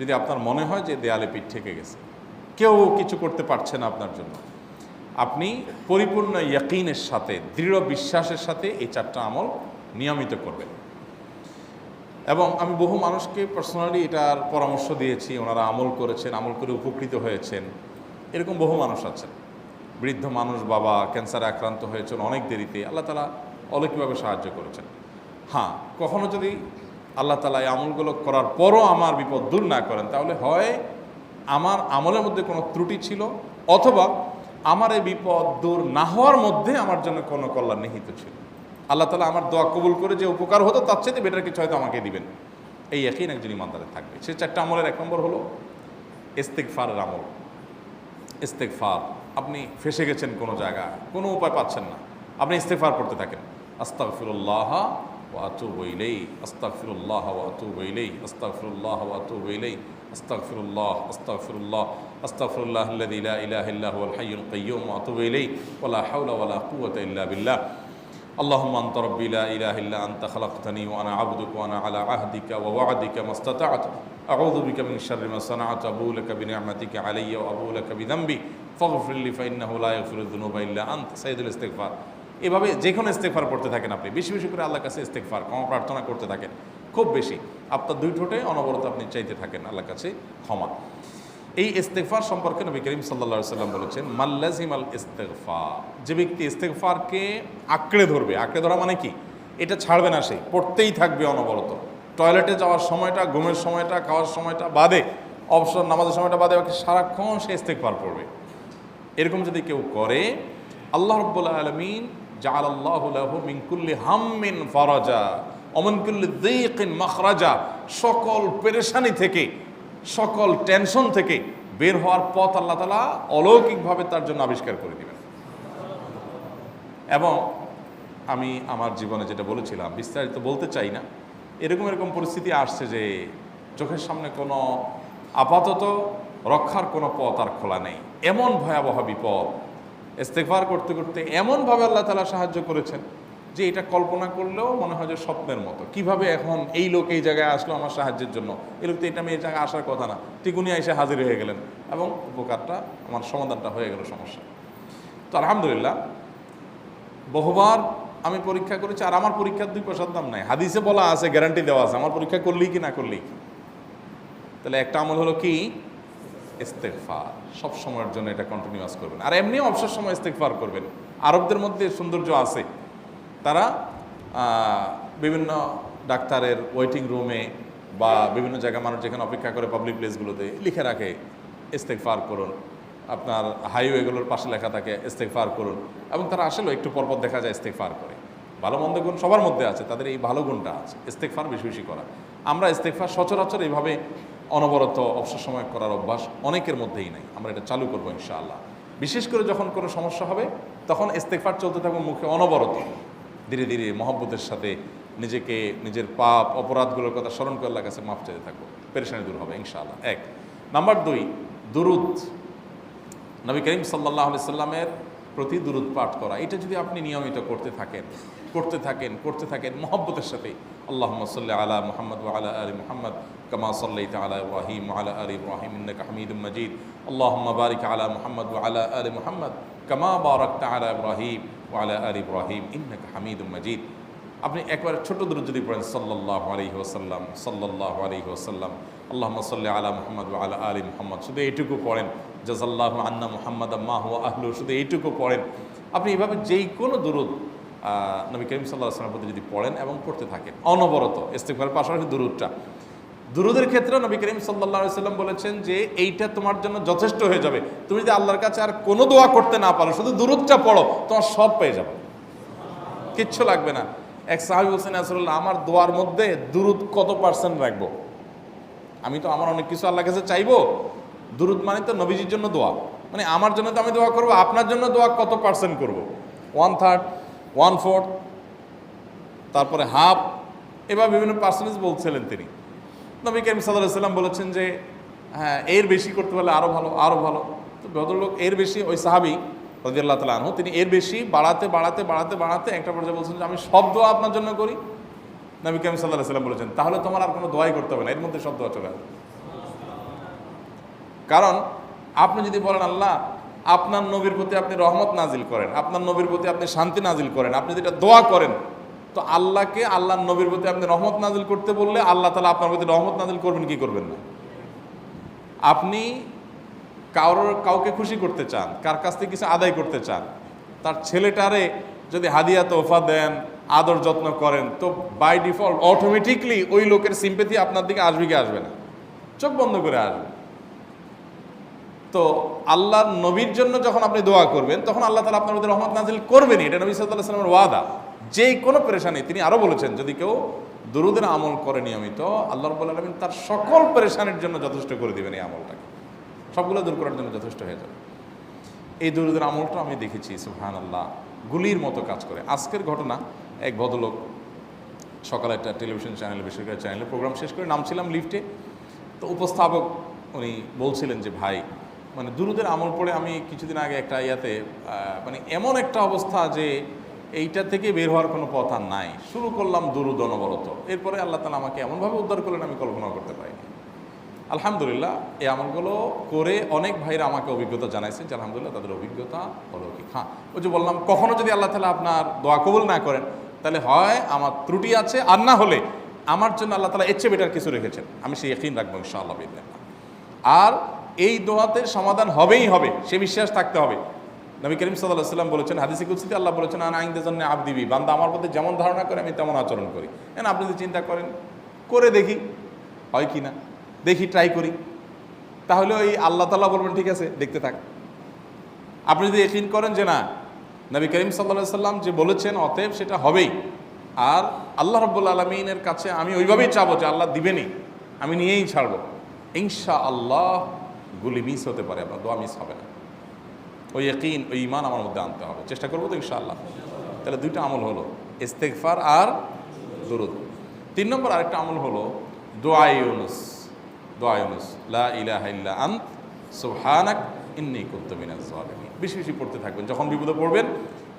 যদি আপনার মনে হয় যে দেয়ালে পিঠ ঠেকে গেছে, কেউ কিছু করতে পারছে না আপনার জন্য, আপনি পরিপূর্ণ ইয়াকিনের সাথে, দৃঢ় বিশ্বাসের সাথে এই 4টা আমল নিয়মিত করবেন। এবং আমি বহু মানুষকে পার্সোনালি এটার পরামর্শ দিয়েছি, ওনারা আমল করেছেন, আমল করে উপকৃত হয়েছেন। এরকম বহু মানুষ আছেন, বৃদ্ধ মানুষ, বাবা ক্যান্সারে আক্রান্ত হয়েছেন অনেক দেরিতে, আল্লাহ তাআলা অলৌকিকভাবে সাহায্য করেছেন। হ্যাঁ, কখনো যদি আল্লাহ তাআলা এই আমলগুলো করার পরও আমার বিপদ দূর না করেন, তাহলে হয় আমার আমলের মধ্যে কোনো ত্রুটি ছিল, অথবা আমার এই বিপদ দূর না হওয়ার মধ্যে আমার জন্য কোনো কল্যাণ নিহিত ছিল। আল্লাহ তাআলা আমার দোয়া কবুল করে যে উপকার হতো তার চাইতে বেটার কিছু হয়তো আমাকে দিবেন, এই ইয়াকিন একজন ইমানদারের থাকবে। সে 4টা আমলের 1 নম্বর হলো ইস্তেগফারের আমল। ইস্তেগফার, আপনি ফেসে গেছেন কোনো জায়গায়, কোনো উপায় পাচ্ছেন না, আপনি ইস্তেগফার করতে থাকেন। আস্তাগফিরুল্লাহ ওয়া আতুবু ইলাইহি, আস্তাগফিরুল্লাহ ওয়া আতুবু ইলাইহি, আস্তাগফিরুল্লাহ ওয়া আতুবু ইলাইহি, আস্তাগফিরুল্লাহ, আস্তাগফিরুল্লাহ, আস্তাগফিরুল্লাহাল্লাযী লা ইলাহা ইল্লা হুয়াল হাইয়ুল কাইয়্যুম ওয়া আতুবু ইলাইহি ওয়া লা হাওলা ওয়া লা কুওয়াতা ইল্লা বিল্লাহ। اللهم أنت ربي لا إله إلا أنت خلقتني وأنا عبدك وأنا على عهدك ووعدك ما استطعت أعوذ بك من شر ما صنعت أبوء لك بنعمتك علي وأبوء لك بذنبي فاغفر لي فإنه لا يغفر الذنوب إلا أنت সাইয়্যিদুল ইস্তিগফার। এভাবে যে কোনো ইস্তেগফার করতে থাকেন, আপনি বেশি বেশি করে আল্লাহর কাছে ইস্তেগফার, ক্ষমা প্রার্থনা করতে থাকেন, খুব বেশি। আপনার 2 ঠোঁটে অনবরত আপনি চাইতে থাকেন আল্লাহর কাছে ক্ষমা। এই ইস্তেগফার সম্পর্কে নবী করিম সাল্লাল্লাহু আলাইহি ওয়াসাল্লাম বলেছেন, মাল্লাজিমাল ইস্তেগফার, যে ব্যক্তি ইস্তেগফারকে আঁকড়ে ধরবে, আঁকড়ে ধরা মানে কি, এটা ছাড়বে না, সে পড়তেই থাকবে অনবরত। টয়লেটে যাওয়ার সময়টা, ঘুমের সময়টা, খাওয়ার সময়টা বাদে, অবসর নামাজের সময়টা বাদে, সারাক্ষণ সে ইস্তেগফার পড়বে। এরকম যদি কেউ করে, আল্লাহ রাব্বুল আলামিন জাআলাল্লাহু লাহু মিন কুল্লি হাম্মিন ফারাজা ওয়া মিন কুল্লি যায়কিন মাখরাজা, সকল পেরেশানি থেকে, সকল টেনশন থেকে বের হওয়ার পথ আল্লাহ তাআলা অলৌকিকভাবে তার জন্য আবিষ্কার করে দিবেন। এবং আমি আমার জীবনে যেটা বলেছিলাম, বিস্তারিত বলতে চাই না, এরকম পরিস্থিতি আসছে যে চোখের সামনে কোনো আপাতত রক্ষার কোনো পথ আর খোলা নেই, এমন ভয়াবহ বিপদ। ইস্তেগফার করতে করতে এমনভাবে আল্লাহ তাআলা সাহায্য করেছেন যে এটা কল্পনা করলেও মনে হয় যে স্বপ্নের মতো। কিভাবে এখন এই লোক এই জায়গায় আসলো আমার সাহায্যের জন্য, এই লোক তো এটা আমি এই জায়গায় আসার কথা না, টিকুনি এসে হাজির হয়ে গেলেন এবং উপকারটা, আমার সমাধানটা হয়ে গেল সমস্যা। তো আলহামদুলিল্লাহ, বহুবার আমি পরীক্ষা করেছি, আর আমার পরীক্ষার 2 পয়সার দাম নাই। হাদিসে বলা আছে, গ্যারান্টি দেওয়া আছে, আমার পরীক্ষা করলেই কি না করলেই কি। তাহলে একটা আমল হলো কি, ইস্তেগফার। সব সময়ের জন্য এটা কন্টিনিউয়াস করবেন, আর এমনিও অবসর সময় ইস্তেগফার করবেন। আরবদের মধ্যে সৌন্দর্য আছে, তারা বিভিন্ন ডাক্তারের ওয়েটিং রুমে বা বিভিন্ন জায়গায় মানুষ যেখানে অপেক্ষা করে পাবলিক প্লেসগুলোতে লিখে রাখে ইস্তেগফার করুন, আপনার হাইওয়েগুলোর পাশে লেখা থাকে ইস্তেগফার করুন, এবং তারা আসলে একটু পরপর দেখা যায় ইস্তেগফার করে। ভালো মন্দ গুণ সবার মধ্যে আছে, তাদের এই ভালো গুণটা আছে, ইস্তেগফার বেশি বেশি করা। আমরা ইস্তেগফার সচরাচর এইভাবে অনবরত অবসর সময় করার অভ্যাস অনেকের মধ্যেই নাই। আমরা এটা চালু করবো ইনশাআল্লাহ। বিশেষ করে যখন কোনো সমস্যা হবে তখন ইস্তেগফার চলতে থাকবে মুখে অনবরত, ধীরে ধীরে মহব্বতের সাথে নিজেকে, নিজের পাপ অপরাধগুলোর কথা স্মরণ করে আল্লাহর কাছে মাফ চাইতে থাকবো, পেরেশানি দূর হবে ইনশাআল্লাহ। 1 নাম্বার 2, দুরুদ, নবী করিম সাল্লাল্লাহু আলাইহি সাল্লামের প্রতি দুরুদ পাঠ করা। এটা যদি আপনি নিয়মিত করতে থাকেন মহব্বতের সাথে, আল্লাহুম্মা সাল্লি আলা মুহাম্মদ ওয়া আলা আলি মুহাম্মদ কামা সাল্লাইতা আলা ইব্রাহিম ওয়া আলা আলি ইব্রাহিম ইন্নাকা হামিদুম মাজিদ, আল্লাহুম্মা বারিক আলা মুহাম্মদ ওয়া আলা আলি মুহাম্মদ কামা বারাকতা আলা ইব্রাহিম ওয়া আলা আলি ইব্রাহিম ইন্নাকা হামিদুম মাজিদ। আপনি একবার ছোট দুরূদ যদি পড়েন, সাল্লাল্লাহু আলাইহি ওয়াসাল্লাম, সাল্লাল্লাহু আলাইহি ওয়াসাল্লাম, আল্লাহুম্মা সাল্লি আলা মুহাম্মদ ওয়া আলা আলি মুহাম্মদ, শুধু এইটুকু পড়েন। জাযাল্লাহু আন্না মুহাম্মাদাম মা হুয়া আহলু, শুধু এইটুকু পড়েন। আপনি এভাবে যেই কোনো দুরূদ নবী করিম সাল্লাল্লাহু আলাইহি ওয়াসাল্লামের প্রতি যদি পড়েন এবং পড়তে থাকেন অনবরত, ইস্তেগফারের পাশাপাশি দুরূদের ক্ষেত্রে নবী করিম সাল্লাল্লাহু আলাইহি ওয়াসাল্লাম বলেছেন যে এইটা তোমার জন্য যথেষ্ট হয়ে যাবে। তুমি যদি আল্লাহর কাছে আর কোনো দোয়া করতে না পারো, শুধু দুরূদটা পড়ো, তোমার সব পেয়ে যাবে, কিচ্ছু লাগবে না। এক সাহাবী বলছেন, রাসূলুল্লাহ, আমার দোয়ার মধ্যে দুরূদ কত পার্সেন্ট রাখবো? আমি তো আমার অনেক কিছু আল্লাহর কাছে চাইবো, দুরূদ মানে তো নবীজির জন্য দোয়া, মানে আমার জন্য তো আমি দোয়া করবো, আপনার জন্য দোয়া কত পার্সেন্ট করবো? 1/3, 1/4, তারপরে হাফ, এবার বিভিন্ন পার্সেন্টেজ বলছিলেন তিনি। নবী করিম সাল্লাল্লাহু আলাইহি ওয়াসাল্লাম বলেছেন যে হ্যাঁ, এর বেশি করতে পারলে আরও ভালো, আরও ভালো। তো ভদ্রলোক এর বেশি, ওই সাহাবী রাদিয়াল্লাহু তাআলা আনহু, তিনি এর বেশি বাড়াতে একটা পর্যায়ে বলছেন যে আমি সব দোয়া আপনার জন্য করি। নবী করিম সাল্লাল্লাহু আলাইহি ওয়াসাল্লাম বলেছেন, তাহলে তোমার আর কোনো দোয়াই করতে হবে না, এর মধ্যে সব দোয়া চলে আসবে। কারণ আপনি যদি বলেন আল্লাহ আপনার নবীর প্রতি আপনি রহমত নাজিল করেন, আপনার নবীর প্রতি আপনি শান্তি নাজিল করেন, আপনি যেটা দোয়া করেন, তো আল্লাহকে আল্লাহর নবীর প্রতি আপনি রহমত নাজিল করতে বললে আল্লাহ তাআলা আপনার প্রতি রহমত নাজিল করবেন কি করবেন না? আপনি কাউকে খুশি করতে চান, কার কাছ থেকে কিছু আদায় করতে চান, তার ছেলেটারে যদি হাদিয়া তোহফা দেন, আদর যত্ন করেন, তো বাই ডিফল্ট অটোমেটিকলি ওই লোকের সিম্পেথি আপনার দিকে আসবে কি আসবে না? চোখ বন্ধ করে আসবে। তো আল্লাহর নবীর জন্য যখন আপনি দোয়া করবেন তখন আল্লাহ তাআলা আপনার মধ্যে রহমত নাজিল করবেনই, এটা নবী সাল্লাল্লাহু আলাইহি ওয়াসাল্লামের ওয়াদা। যে কোনো পেরেশানি, তিনি আরও বলেছেন যদি কেউ দুরূদের আমল করে নিয়মিত, আল্লাহ রাব্বুল আলামিন তার সকল পেরেশানির জন্য যথেষ্ট করে দিবেন। এই আমলটাকে সবগুলো দূর করার জন্য যথেষ্ট হয়ে যাবে। এই দুরূদের আমলটা আমি দেখেছি সুবহানাল্লাহ গুলির মতো কাজ করে। আজকের ঘটনা, এক ভদ্রলোক সকালে একটা টেলিভিশন চ্যানেলে, বেসরকারি চ্যানেলে প্রোগ্রাম শেষ করে নামছিলাম লিফটে, তো উপস্থাপক উনি বলছিলেন যে ভাই মানে দুরূদের আমল পড়ে আমি কিছুদিন আগে একটা ইয়াতে মানে এমন একটা অবস্থা যে এইটা থেকে বের হওয়ার কোনো পথ আর নাই, শুরু করলাম দুরূদ অনবরত, এরপরে আল্লাহ তাআলা আমাকে এমনভাবে উদ্ধার করলেন আমি কল্পনা করতে পারিনি। আলহামদুলিল্লাহ এই আমলগুলো করে অনেক ভাইরা আমাকে অভিজ্ঞতা জানাইছেন যে আলহামদুলিল্লাহ তাদের অভিজ্ঞতা অলৌকিক। হ্যাঁ, ওই যে বললাম কখনো যদি আল্লাহ তাআলা আপনার দোয়া কবুল না করেন তাহলে হয় আমার ত্রুটি আছে, আর না হলে আমার জন্য আল্লাহ তাআলা এর চেয়ে বেটার কিছু রেখেছেন, আমি সেই ইয়াকিন রাখবো ইনশাআল্লাহ বিইذنিল্লাহ। আর এই দোয়াতে সমাধান হবেই হবে, সে বিশ্বাস থাকতে হবে। নবী করিম সাল্লাল্লাহু আলাইহি ওয়াসাল্লাম বলেছেন, হাদিসে কুদসিতে আল্লাহ বলেছেন আনা ইনদা যান্নি আবদি বি, বান্দা আমার প্রতি যেমন ধারণা করে আমি তেমন আচরণ করি। আপনি যদি চিন্তা করেন করে দেখি হয় কি না, দেখি ট্রাই করি, তাহলে ওই আল্লাহ তাআলা বলবেন ঠিক আছে দেখতে থাক। আপনি যদি ইয়াকিন করেন যে না নবী করিম সাল্লাল্লাহু আলাইহি ওয়াসাল্লাম যে বলেছেন অতএব সেটা হবেই, আর আল্লাহ রাব্বুল আলামিনের কাছে আমি ওইভাবেই চাবো যে আল্লাহ দিবেনই, আমি নিয়েই ছাড়বো, ইনশাআল্লাহ গুলি মিস হতে পারে, আপনার দোয়া মিস হবে না। ওই ইয়াকিন, ওই ঈমান আমার মধ্যে আনতে হবে, চেষ্টা করবো তো ইনশাআল্লাহ। তাহলে দুইটা আমল হলো, ইস্তেগফার আর দুরূদ। 3 নম্বর আরেকটা আমল হলো দোয়া ইউনুস। দোয়া ইউনুস, লা ইলাহা ইল্লা আনত সুবহানাক ইন্নী কুনতু মিনাজ জালিমিন। বেশি বেশি পড়তে থাকবেন, যখন বিপদে পড়বেন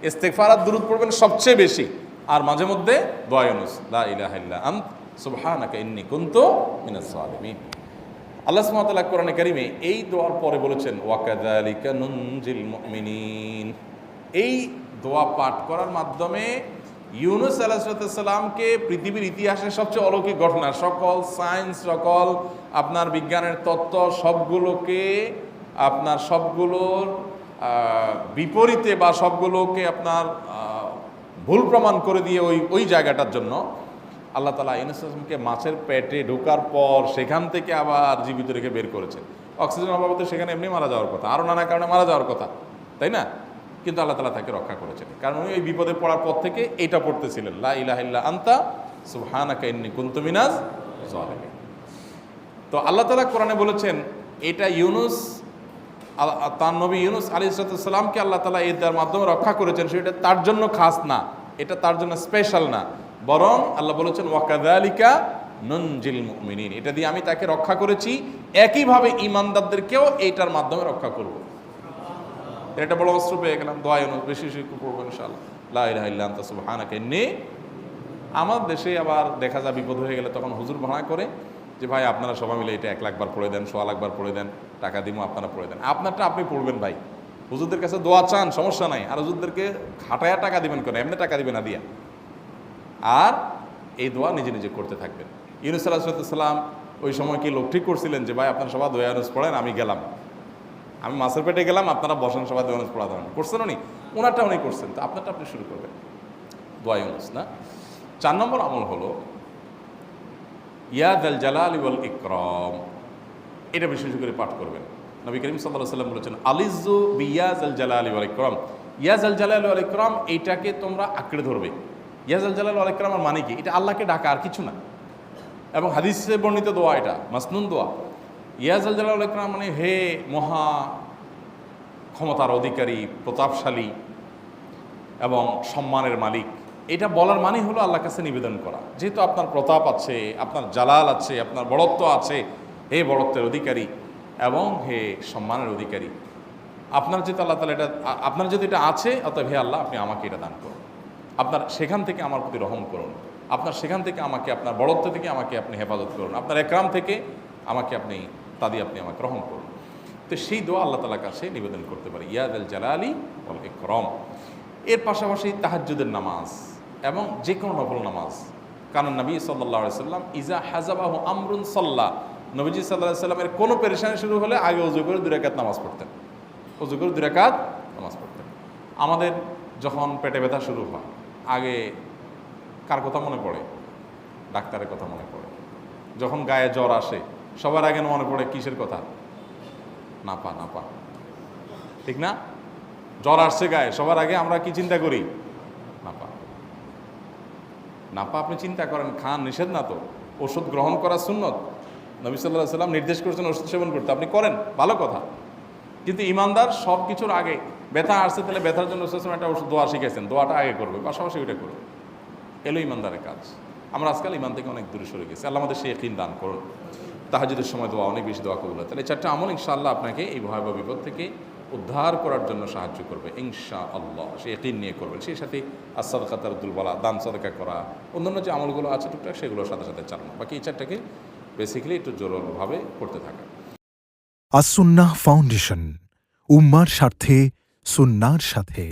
ইস্তেগফার আর দুরূদ পড়বেন সবচেয়ে বেশি, আর মাঝে মধ্যে দোয়া ইউনুস, লা ইলাহা ইল্লা আনত সুবহানাকা ইন্নী কুনতু মিনাজ জালিমিন। আল্লাহ সুবহানাহু ওয়া তাআলা কোরআনে কারিমে এই দোয়ার পরে বলেছেন ওয়াকাযালিকা নুনজিল মুমিনিন। এই দোয়া পাঠ করার মাধ্যমে ইউনুস আলাইহিস সালামকে পৃথিবীর ইতিহাসের সবচেয়ে অলৌকিক ঘটনা, সকল সায়েন্স, সকল আপনার বিজ্ঞানের তত্ত্ব সবগুলোকে আপনার সবগুলোর বিপরীতে বা সবগুলোকে আপনার ভুল প্রমাণ করে দিয়ে ওই জায়গাটার জন্য আল্লাহ তাআলা ইউনুস আলাইহিসকে মাছের পেটে ঢোকার পর সেখান থেকে আবার জীবিত রেখে বের করেছেন। অক্সিজেন অভাবে সেখানে এমনি মারা যাওয়ার কথা, আরও নানা কারণে মারা যাওয়ার কথা, তাই না? কিন্তু আল্লাহ তাআলা তাকে রক্ষা করেছেন, কারণ উনি ওই বিপদে পড়ার পর থেকে এইটা পড়তেছিলেন, লা ইলাহা ইল্লা আনতা সুবহানাকা ইন্নী কুনতু মিনাজ জালিমিন। তো আল্লাহ তাআলা কোরআনে বলেছেন এটা ইউনুস, তার নবী ইউনুস আলাইহিস সালামকে আল্লাহ তাআলা এর মাধ্যমে রক্ষা করেছেন, সেটা তার জন্য খাস না, এটা তার জন্য স্পেশাল না, বরং আল্লাহ বলেছেন ওয়াকাযালিকা নুনজিল মুমিনিন, এটা দিয়ে আমি তাকে রক্ষা করেছি, একইভাবে ঈমানদারদেরকেও এইটার মাধ্যমে রক্ষা করব। এটা বড় অস্ত্র পেয়ে গেলাম। দোয়া ইউনুস বেশি বেশি পড়বো ইনশাআল্লাহ, লা ইলাহা ইল্লা আনতা সুবহানাকা ইন্নী। আমার দেশে আবার দেখা যায় বিপদ হয়ে গেলে তখন হুজুর ভাড়া করে যে ভাই আপনারা সবাই মিলে এটা 1 লাখ বার পড়ে দেন, 1.25 লাখ বার পড়ে দেন, টাকা দিব আপনারা পড়ে দেন। আপনারটা আপনি পড়বেন ভাই, হুজুরদের কাছে দোয়া চান সমস্যা নাই, আর হুজুরদেরকে খাটায়া টাকা দিবেন কেন, এমনি টাকা দিবেন না দিয়া। আর এই দোয়া নিজে নিজে করতে থাকবেন। ইউনুস আলাইহিস সালাম ওই সময় কি লোক ঠিক করছিলেন যে ভাই আপনারা সবাই দোয়া ইউনুস পড়েন, আমি গেলাম, আমি মাছের পেটে গেলাম, আপনারা বসেন সবাই দোয়া ইউনুস পড়া দেবেন, করছেন উনি? ওনারটা উনি করছেন, তো আপনারটা আপনি শুরু করবেন, দোয়া ইউনুস না। 4 নম্বর আমল হলো ইয়া যাল জালালি ওয়াল ইকরাম, এটা বিশেষ করে পাঠ করবেন। নবী করিম সাল্লাল্লাহু আলাইহি ওয়াসাল্লাম বলেছেন আলিজু বিয়া যাল জালালি ওয়াল ইকরাম, ইয়া যাল জালালি ওয়াল ইকরাম, এইটাকে তোমরা আঁকড়ে ধরবে। ইয়া যাল জালালি ওয়াল ইকরামের মানে কি? এটা আল্লাহকে ডাকা, আর কিছু না। এবং হাদিসে বর্ণিত দোয়া, এটা মাসনুন দোয়া। ইয়া যাল জালালি ওয়াল ইকরাম মানে হে মহা ক্ষমতার অধিকারী, প্রতাপশালী এবং সম্মানের মালিক, এটা বলার মানে হলো আল্লাহর কাছে নিবেদন করা, যেহেতু আপনার প্রতাপ আছে, আপনার জালাল আছে, আপনার বড়ত্ব আছে, হে বড়ত্বের অধিকারী এবং হে সম্মানের অধিকারী, আপনার যেহেতু আল্লাহ তাআলা এটা, আপনার যেহেতু এটা আছে, অতএব হে আল্লাহ আপনি আমাকে এটা দান করুন, আপনার সেখান থেকে আমার প্রতি রহম করুন, আপনার সেখান থেকে আমাকে, আপনার বড়ত্ব থেকে আমাকে আপনি হেফাজত করুন, আপনার একরাম থেকে আমাকে আপনি, তা দিয়ে আপনি আমাকে রহম করুন। তো সেই দোয়া আল্লাহ তাআলার কাছে নিবেদন করতে পারি, ইয়া যাল জালালি ওয়াল ইকরাম। এর পাশাপাশি তাহাজ্জুদের নামাজ এবং যে কোনো নফল নামাজ। কারণ নবী সাল্লাল্লাহু আলাইহি সাল্লাম ইজা হাজাবাহু আমরুন সাল্লা, নবীজি সাল্লাল্লাহু আলাইহি সাল্লামের কোনো পেরেশানি শুরু হলে আগে ওযু করে 2 রাকাত নামাজ পড়তেন, ওযু করে 2 রাকাত নামাজ পড়তেন। আমাদের যখন পেটে ব্যথা শুরু হয় আগে কার কথা মনে পড়ে? ডাক্তারের কথা মনে পড়ে। যখন গায়ে জ্বর আসে সবার আগে মনে পড়ে কিসের কথা? নাপা, নাপা, ঠিক না? জ্বর আসছে গায়ে, সবার আগে আমরা কি চিন্তা করি? নাপা। নাপা আপনি চিন্তা করেন, খান, নিষেধ না তো, ওষুধ গ্রহণ করা সুন্নত। নবী সাল্লাল্লাহু আলাইহি সাল্লাম নির্দেশ করেছেন ওষুধ সেবন করতে, আপনি করেন, ভালো কথা। কিন্তু ইমানদার সব কিছুর আগে ব্যথা আসছে, তাহলে ব্যথার জন্য একটা ওষুধ দোয়া শিখেছেন, দোয়াটা আগে করবে, পাশাপাশি ওইটা করবে। এলো ইমানদারের কাজ। আমরা আজকাল ইমান থেকে অনেক দূরে সরে গেছি। আল্লাহ আমাদের সেই ইয়াকিন দান করুন। তাহাজ্জুদের সময় দোয়া, অনেক বেশি দোয়া কবুল হয়। তাহলে 4টা আমল ইনশাআল্লাহ আপনাকে এই ভয়াবহ বিপদ থেকে উদ্ধার করার জন্য সাহায্য করবে ইনশাআল্লাহ। সে ইয়াকিন নিয়ে করবেন। সেই সাথে as-সাদাকা তারদুল বালা, দান সাদাকা করা, অন্যান্য যে আমলগুলো আছে টুকটাক সেগুলোর সাথে সাথে চালানো। বাকি এই 4টাকে বেসিক্যালি একটু জোরভাবে করতে থাকা। আস-সুন্নাহ ফাউন্ডেশন, উম্মার স্বার্থে সুন্নাহর সাথে।